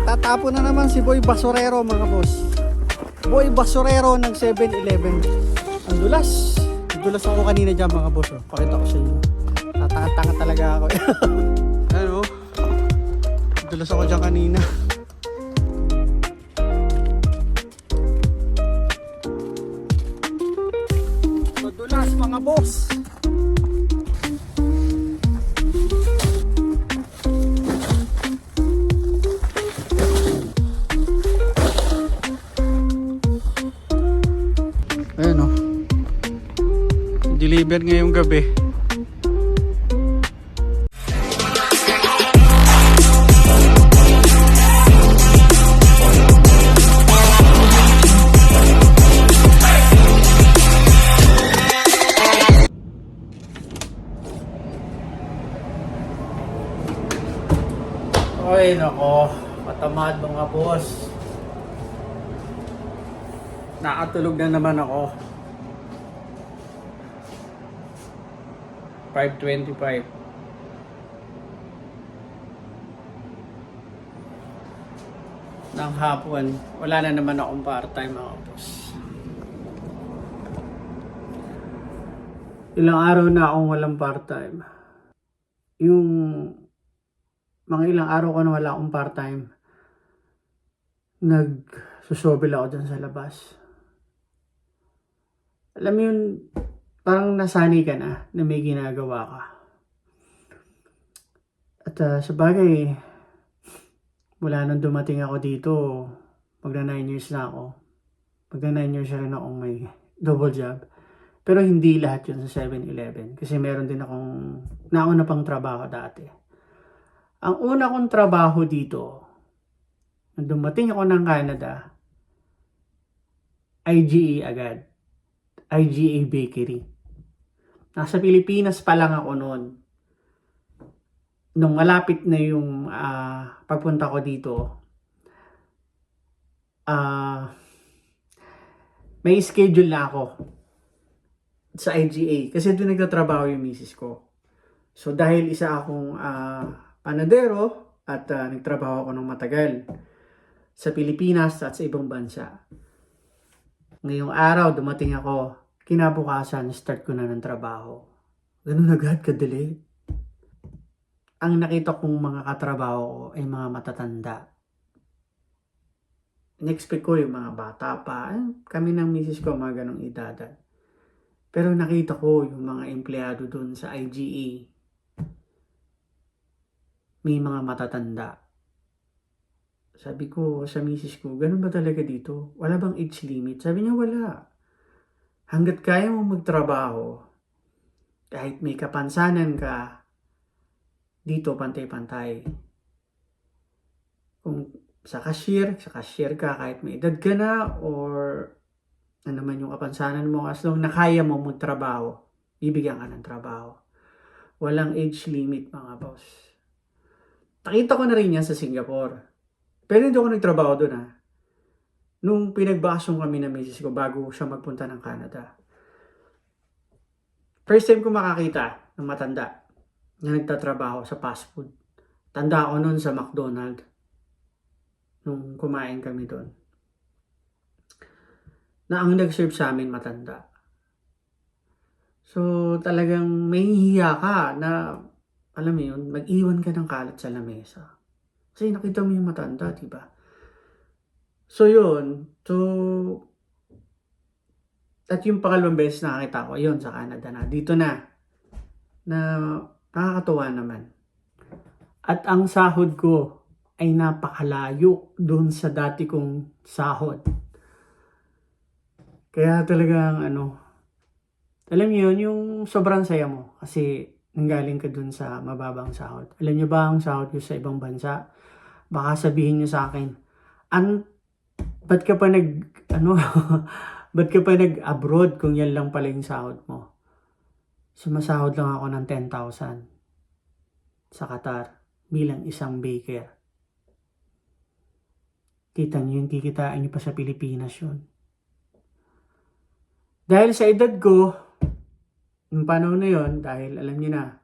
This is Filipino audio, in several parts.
Nagtatapo na naman si Boy Basurero mga boss. Boy Basurero ng 7-Eleven. Ang dulas. Ang dulas ako kanina dyan mga boss. Oh. Pakita ko sa inyo. Tatanga-tanga talaga ako. Ano? Ang dulas ako dyan kanina. Madulas mga boss. Ayan o. Deliver ngayong gabi. Ay nako, patamad mga boss. Nakatulog na naman ako. 5:25. Ng hapon. Wala na naman akong part-time mga boss. Ilang araw na akong walang part-time. Yung mga ilang araw ko na wala akong part-time, nagsusobil ako dyan sa labas. Alam mo yun, parang nasanay ka na may ginagawa ka. At sa bagay, mula nung dumating ako dito, magna 9 years na ako. Magna 9 years rin akong may double job. Pero hindi lahat yun sa 7-Eleven. Kasi meron din akong nauna pang trabaho dati. Ang una kong trabaho dito, nung dumating ako ng Canada, IGA agad. IGA Bakery. Nasa Pilipinas pa lang ako noon. Nung malapit na yung pagpunta ko dito, may schedule na ako sa IGA. Kasi doon nagtatrabaho yung misis ko. So dahil isa akong panadero at nagtrabaho ako ng matagal sa Pilipinas at sa ibang bansa. Ngayong araw, dumating ako. Kinabukasan, start ko na ng trabaho. Ganun agad, kadali. Ang nakita kong mga katrabaho ko ay mga matatanda. In-expect ko yung mga bata pa. Kami ng misis ko, mga ganong edadan. Pero nakita ko yung mga empleyado doon sa IGA. May mga matatanda. Sabi ko sa misis ko, ganun ba talaga dito? Wala bang age limit? Sabi niya, wala. Hanggat kaya mo magtrabaho, kahit may kapansanan ka, dito pantay-pantay. Kung sa cashier ka, kahit may edad ka na, or ano man yung kapansanan mo, as long na kaya mo magtrabaho, bibigyan ka ng trabaho. Walang age limit mga boss. Nakita ko na rin yan sa Singapore. Pero hindi ako nagtrabaho doon Nung pinagbakasyon kami ng misis ko bago siya magpunta ng Canada. First time ko makakita ng matanda na nagtatrabaho sa fast food. Tanda ko noon sa McDonald's. Nung kumain kami doon. Na ang nag-serve sa amin matanda. So talagang may hiya ka na, alam mo yun, mag-iwan ka ng kalat sa lamesa. Kasi nakita mo yung matanda, diba? So yun, at yung pangalawang beses na nakita ko, yun sa Canada na, dito na nakakatuwa naman. At ang sahod ko ay napakalayo doon sa dati kong sahod. Kaya talagang alam niyo yun, yung sobrang saya mo kasi nanggaling ka doon sa mababang sahod. Alam niyo ba ang sahod ko sa ibang bansa? Baka sabihin niyo sa akin, ba't ka pa ba't ka pa nag-abroad kung yan lang pala yung sahod mo? Sumasahod lang ako ng 10,000 sa Qatar bilang isang baker. Kita niyo, hindi kitaan niyo pa sa Pilipinas yun. Dahil sa edad ko, yung panahon na yun, dahil alam niyo na,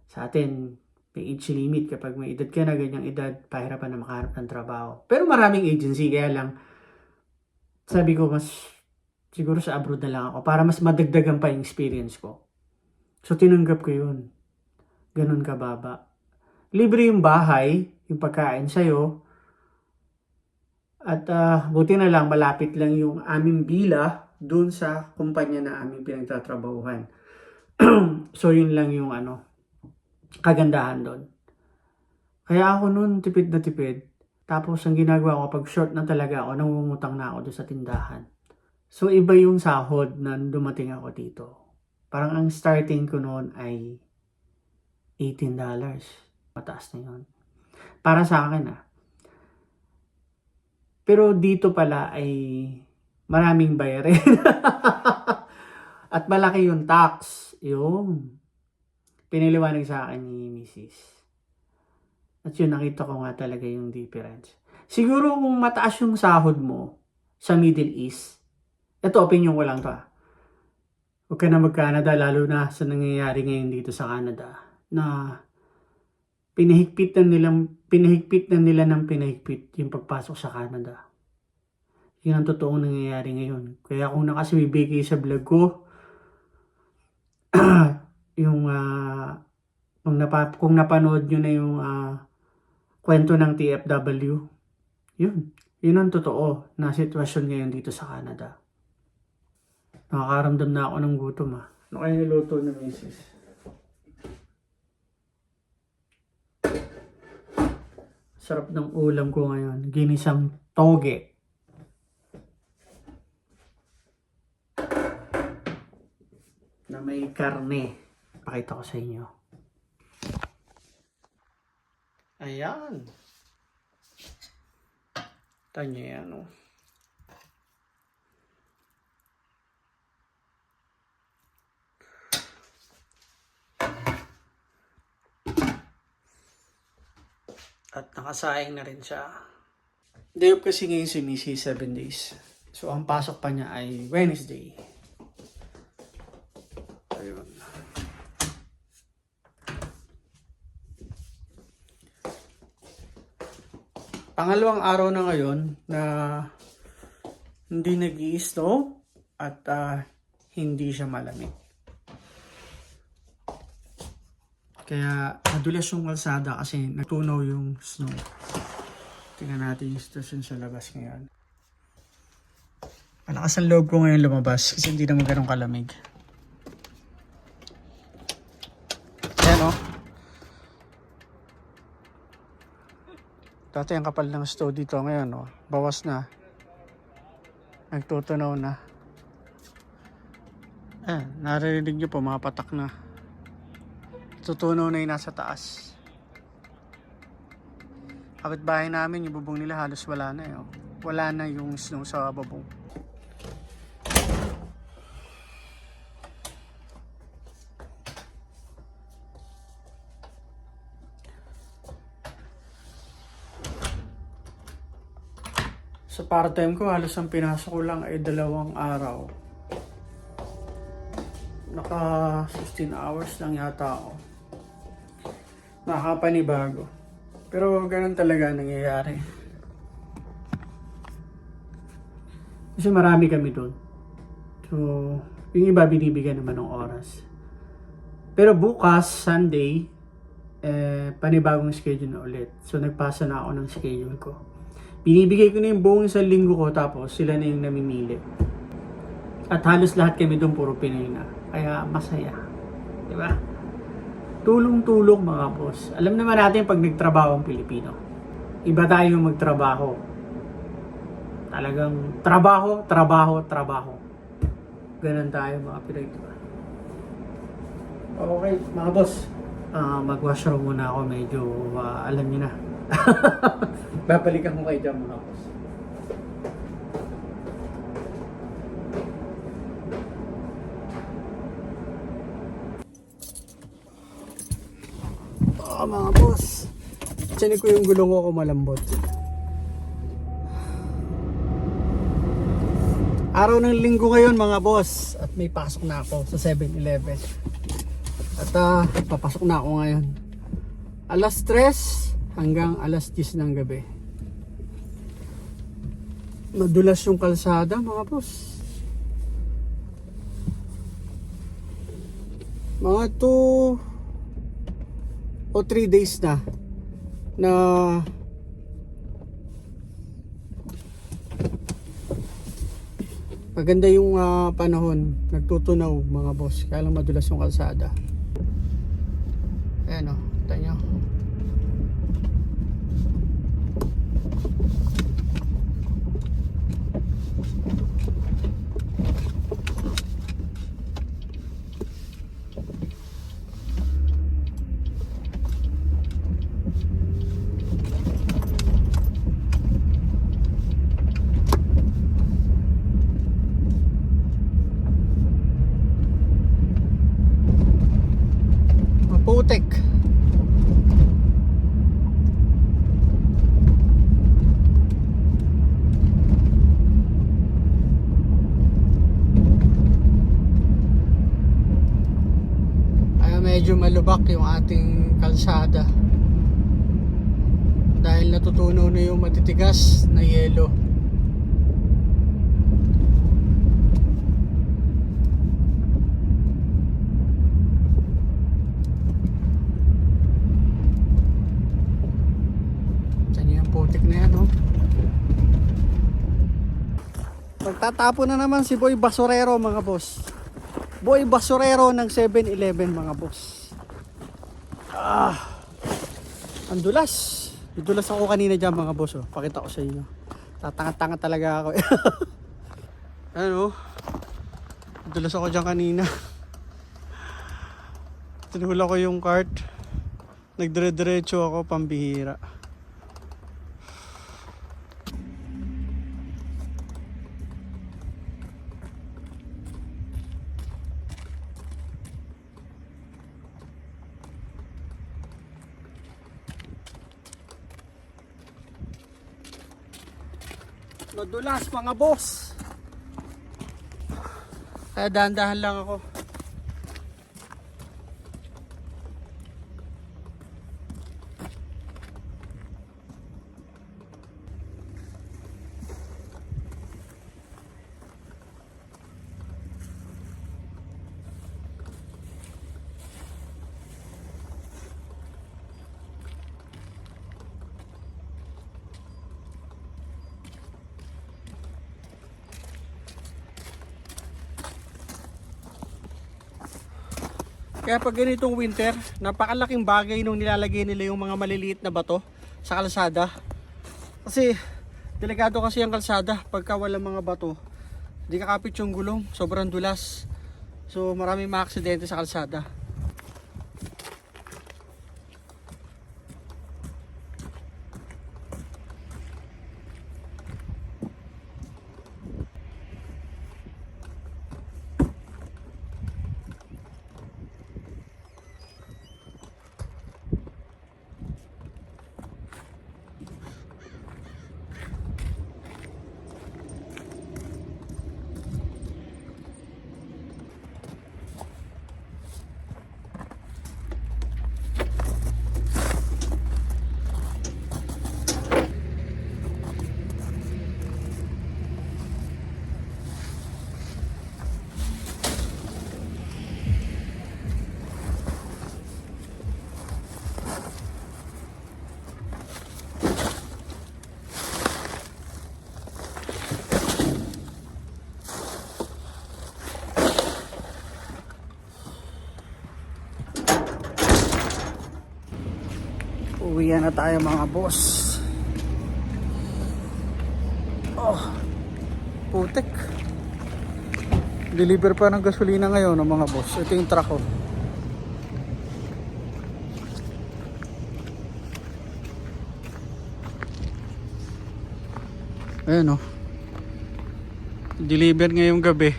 sa atin, may age limit. Kapag may edad ka na, ganyang edad, pahirapan na makahanap ng trabaho. Pero maraming agency, kaya lang, sabi ko, siguro sa abroad na lang ako para mas madagdagan pa yung experience ko. So, tinanggap ko yun. Ganun kababa. Libre yung bahay, yung pagkain sa'yo. At buti na lang, malapit lang yung aming bila dun sa kumpanya na aming pinagtatrabahuhan. So, yun lang yung kagandahan doon. Kaya ako noon tipid na tipid. Tapos ang ginagawa ko, pag short na talaga ako, nangungutang na ako doon sa tindahan. So iba yung sahod na dumating ako dito. Parang ang starting ko noon ay $18. Mataas na yun. Para sa akin Pero dito pala ay maraming bayarin. At malaki yung tax. Yun. Piniliwanag sa akin ni Mrs. At yun, nakita ko nga talaga yung difference. Siguro kung mataas yung sahod mo sa Middle East, ito opinion ko lang to. Huwag ka na mag-Canada, lalo na sa nangyayari ngayon dito sa Canada, na pinahigpit na nila ng pinahigpit yung pagpasok sa Canada. Yun ang totoong nangyayari ngayon. Kaya kung nakasibibig kayo sa vlog ko, yung kung napanood nyo na yung kwento ng TFW, yun ang totoo na sitwasyon ngayon dito sa Canada. Nakakaramdam na ako ng gutom Ano kaya niluto na Mrs.? Sarap ng ulam ko ngayon, ginisang toge. Na may karne. Pakita ko sa inyo. Ayan. Tanya yan At nakasaing na rin siya. Day off kasi ngayon si Missy 7 days. So ang pasok pa niya ay Wednesday. Ayun. Pangalawang araw na ngayon na hindi nag-i-snow at hindi siya malamig. Kaya madulas yung kalsada kasi natunaw yung snow. Tingnan natin yung sitwasyon sa labas ngayon. Malakas ang loob ko ngayon lumabas kasi hindi naman ganun kalamig. Ayan Dati ang kapal ng snow dito ngayon bawas na. Nagtutunaw na. Naririnig nyo po mga patak na. Tutunaw na yung nasa taas. Kapitbahay namin, yung bubong nila halos wala na Wala na yung snow sa bubong. Sa part-time ko, halos ang pinasok ko lang ay 2 araw. Naka 16 hours lang yata ako. Nakakapanibago. Pero ganun talaga nangyayari. Kasi marami kami doon. So, yung iba binibigyan naman ng oras. Pero bukas, Sunday, panibagong schedule na ulit. So, nagpasa na ako ng schedule ko. Binibigay ko na yung buong isang linggo ko tapos sila na yung namimili. At halos lahat kami doon puro Pinoy na. Kaya masaya. Diba? Tulong-tulong mga boss. Alam naman natin pag nagtrabaho ang Pilipino. Iba tayo magtrabaho. Talagang trabaho. Ganun tayo mga Pinoy. Diba? Okay mga boss. Mag-washroom muna ako. Medyo alam niyo na. Babalikan ko kayo dyan mga boss. Mga boss, tiyanin ko yung gulong ko malambot. Araw ng linggo ngayon mga boss, at may pasok na ako sa 7-Eleven. At papasok na ako ngayon. Alas 3 hanggang alas 10 ng gabi. Madulas yung kalsada mga boss. Mga 2 o 3 days na maganda yung panahon, nagtutunaw mga boss, kaya lang madulas yung kalsada. Ayan o, kita nyo. Putek. Ay medyo malubak yung ating kalsada dahil natutunaw na yung matitigas na yelo. Putik na yan, oh. Magtatapo na naman si Boy Basurero mga boss. Boy Basurero ng 7-Eleven mga boss. Ang dulas. Dulas ako kanina dyan mga boss, oh. Pakita ko sa inyo. Tatanga-tanga talaga ako. Ano? Dulas ako dyan kanina. Tinula ko yung cart. Nagdire-diretso ako, pambihira. Madulas mga boss. Kaya dahan-dahan lang ako. Kaya pag ganitong winter, napakalaking bagay nung nilalagay nila yung mga maliliit na bato sa kalsada. Kasi delikado kasi ang kalsada pagka walang mga bato. Hindi kakapit yung gulong, sobrang dulas. So maraming mga aksidente sa kalsada. Uwian na tayo mga boss. Oh, putik. Deliver pa ng gasolina ngayon ng mga boss. Ito yung truck ko. Ayan oh. Deliver ngayong gabi.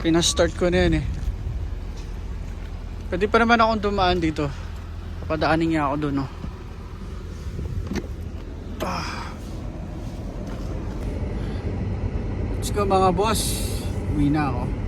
Pinastart ko na yan eh. Pwede pa naman akong dumaan dito. Papadaanin niya ako doon oh. Let's go mga boss. Uwi na ako.